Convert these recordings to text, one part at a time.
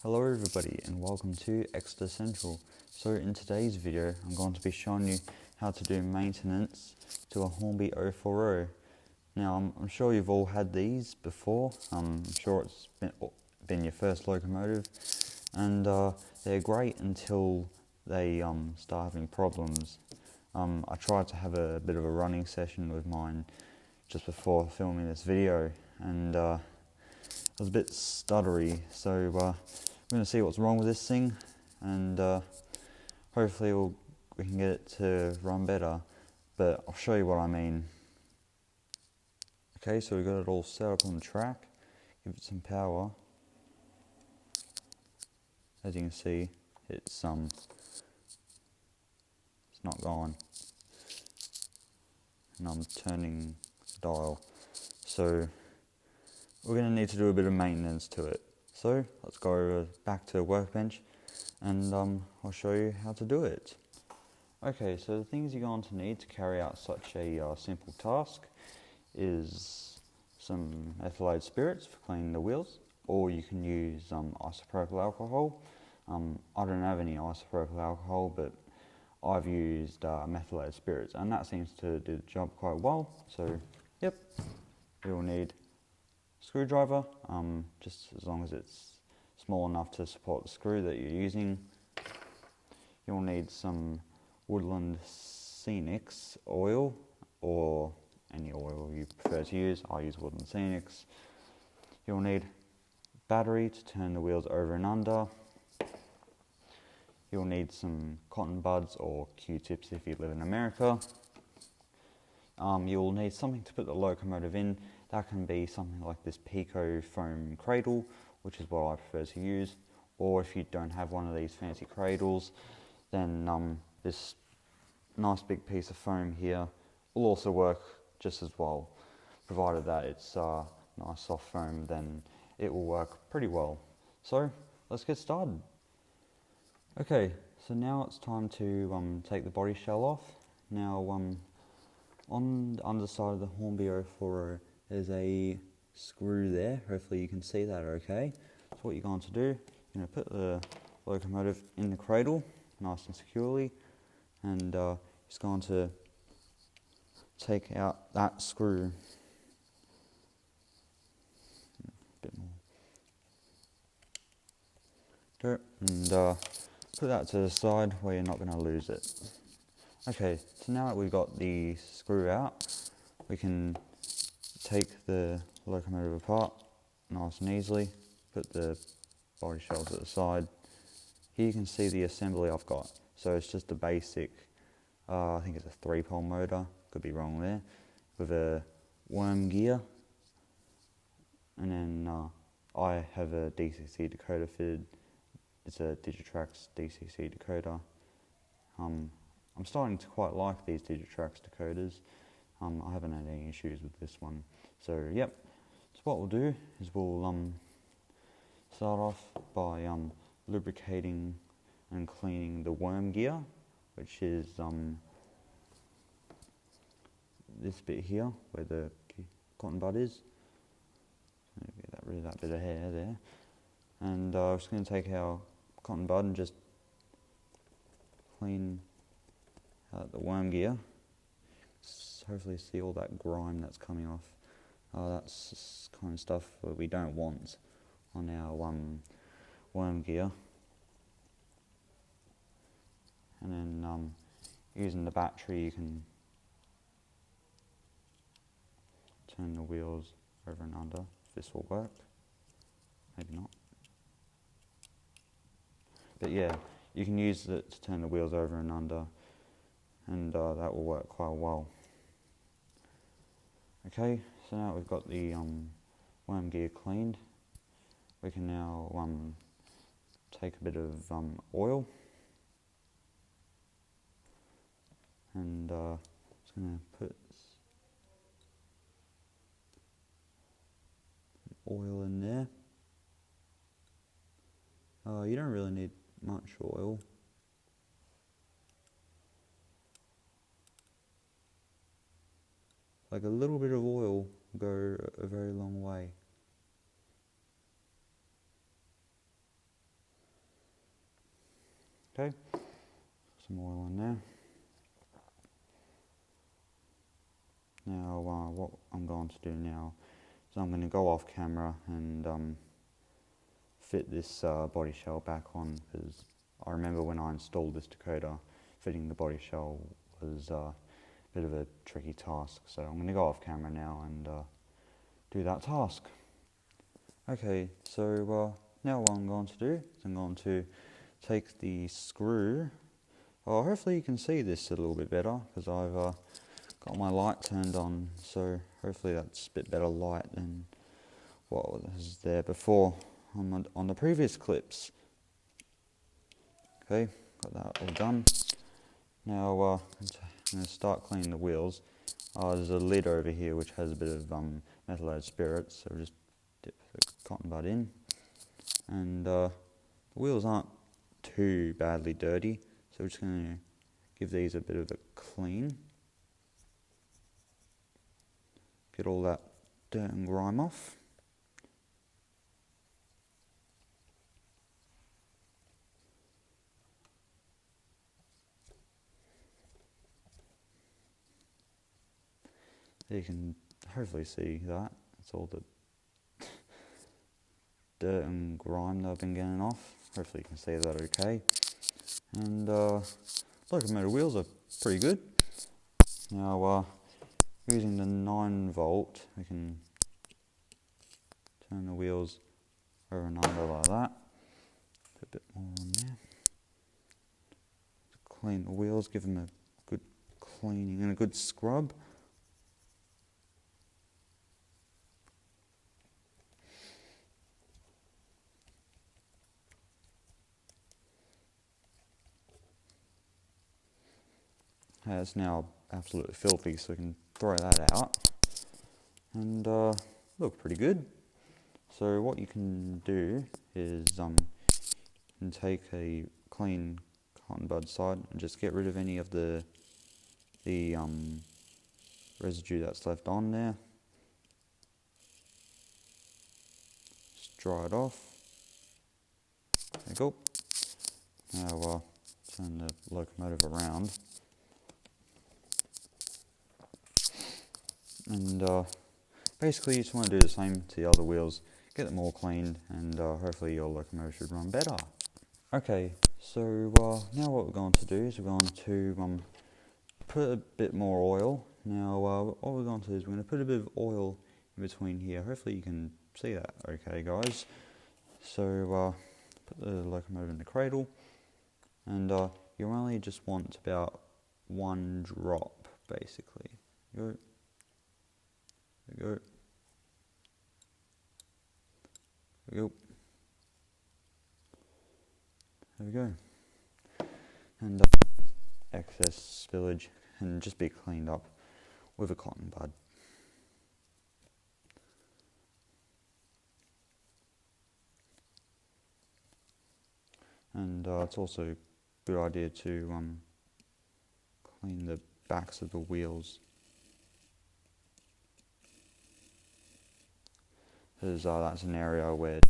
Hello everybody and welcome to Exeter Central. So in today's video I'm going to be showing you how to do maintenance to a Hornby 040. Now I'm sure you've all had these before. I'm sure it's been your first locomotive, and they're great until they start having problems. I tried to have a bit of a running session with mine just before filming this video, and it was a bit stuttery, so we're going to see what's wrong with this thing, and hopefully we can get it to run better, but I'll show you what I mean. Okay, so we've got it all set up on the track, give it some power. As you can see, it's not going, and I'm turning the dial, so we're going to need to do a bit of maintenance to it. So let's go back to the workbench and I'll show you how to do it. Okay, so the things you're going to need to carry out such a simple task is some methylated spirits for cleaning the wheels, or you can use isopropyl alcohol. I don't have any isopropyl alcohol, but I've used methylated spirits, and that seems to do the job quite well. So yep, you'll need screwdriver, just as long as it's small enough to support the screw that you're using. You'll need some Woodland Scenics oil, or any oil you prefer to use. I use Woodland Scenics. You'll need battery to turn the wheels over and under. You'll need some cotton buds or Q-tips if you live in America. You'll need something to put the locomotive in. That can be something like this Pico foam cradle, which is what I prefer to use. Or if you don't have one of these fancy cradles, then this nice big piece of foam here will also work just as well. Provided that it's nice soft foam, then it will work pretty well. So let's get started. Okay, so now it's time to take the body shell off. Now on the underside of the Hornby 040 there's a screw there. Hopefully you can see that okay. So what you're going to do, you're going to put the locomotive in the cradle nice and securely, and just going to take out that screw. A bit more. And put that to the side where you're not going to lose it. Okay, so now that we've got the screw out, we can take the locomotive apart nice and easily, put the body shells at the side. Here you can see the assembly I've got. So it's just a basic, I think it's a 3-pole motor, could be wrong there, with a worm gear, and then I have a DCC decoder fitted. It's a Digitrax DCC decoder. I'm starting to quite like these Digitrax decoders. I haven't had any issues with this one. So yep, so what we'll do is we'll start off by lubricating and cleaning the worm gear, which is this bit here where the cotton bud is. Get rid of that bit of hair there. And I'm just going to take our cotton bud and just clean the worm gear. Hopefully see all that grime that's coming off. That's kind of stuff that we don't want on our worm gear. And then using the battery you can turn the wheels over and under. This will work, maybe not. But yeah, you can use it to turn the wheels over and under, and that will work quite well. Okay, so now we've got the worm gear cleaned, we can now take a bit of oil, and just going to put oil in there. You don't really need much oil. Like a little bit of oil will go a very long way. Okay, some oil in there. Now what I'm going to do now is I'm going to go off camera and fit this body shell back on, because I remember when I installed this decoder, fitting the body shell was a bit of a tricky task. So I'm going to go off camera now and do that task. Okay, so now what I'm going to do is I'm going to take the screw. Hopefully you can see this a little bit better, because I've got my light turned on, so hopefully that's a bit better light than what was there before on the previous clips. Okay, got that all done. Now I'm going to start cleaning the wheels. There's a lid over here which has a bit of methylated spirits, so we'll just dip the cotton bud in. And the wheels aren't too badly dirty, so we're just going to give these a bit of a clean. Get all that dirt and grime off. You can hopefully see that. It's all the dirt and grime that I've been getting off. Hopefully you can see that okay. And locomotive wheels are pretty good. Now using the 9 volt, we can turn the wheels over and under like that. Put a bit more on there. Clean the wheels, give them a good cleaning and a good scrub. It's now absolutely filthy, so we can throw that out. And look pretty good. So what you can do is you can take a clean cotton bud side and just get rid of any of the residue that's left on there. Just dry it off. There you go. Now turn the locomotive around. And basically you just want to do the same to the other wheels, get them all cleaned, and hopefully your locomotive should run better. Okay, so now what we're going to do is we're going to put a bit more oil. Now what we're going to do is we're going to put a bit of oil in between here. Hopefully you can see that okay, guys. So put the locomotive in the cradle, and you only just want about 1 drop basically. Go. There we go. There we go. There we go. And excess spillage can just be cleaned up with a cotton bud. And it's also a good idea to clean the backs of the wheels, because that's an area where it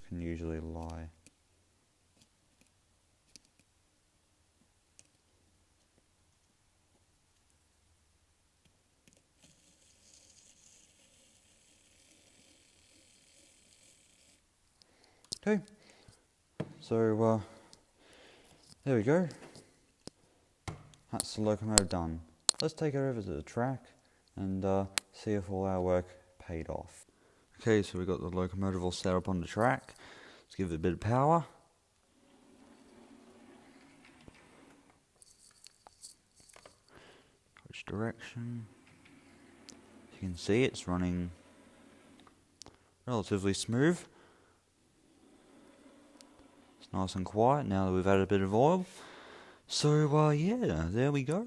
can usually lie. Okay, so there we go. That's the locomotive done. Let's take it over to the track and see if all our work paid off. Okay, so we got the locomotive all set up on the track. Let's give it a bit of power. Which direction? As you can see, it's running relatively smooth. It's nice and quiet now that we've added a bit of oil. So yeah, there we go.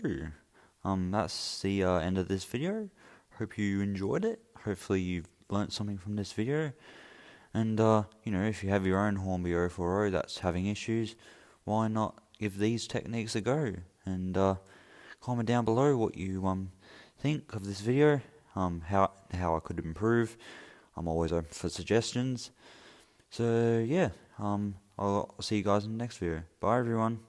That's the end of this video. Hope you enjoyed it. Hopefully you've learnt something from this video. And you know, if you have your own Hornby 040 that's having issues, why not give these techniques a go? And comment down below what you think of this video, how I could improve. I'm always open for suggestions. So yeah, I'll see you guys in the next video. Bye everyone.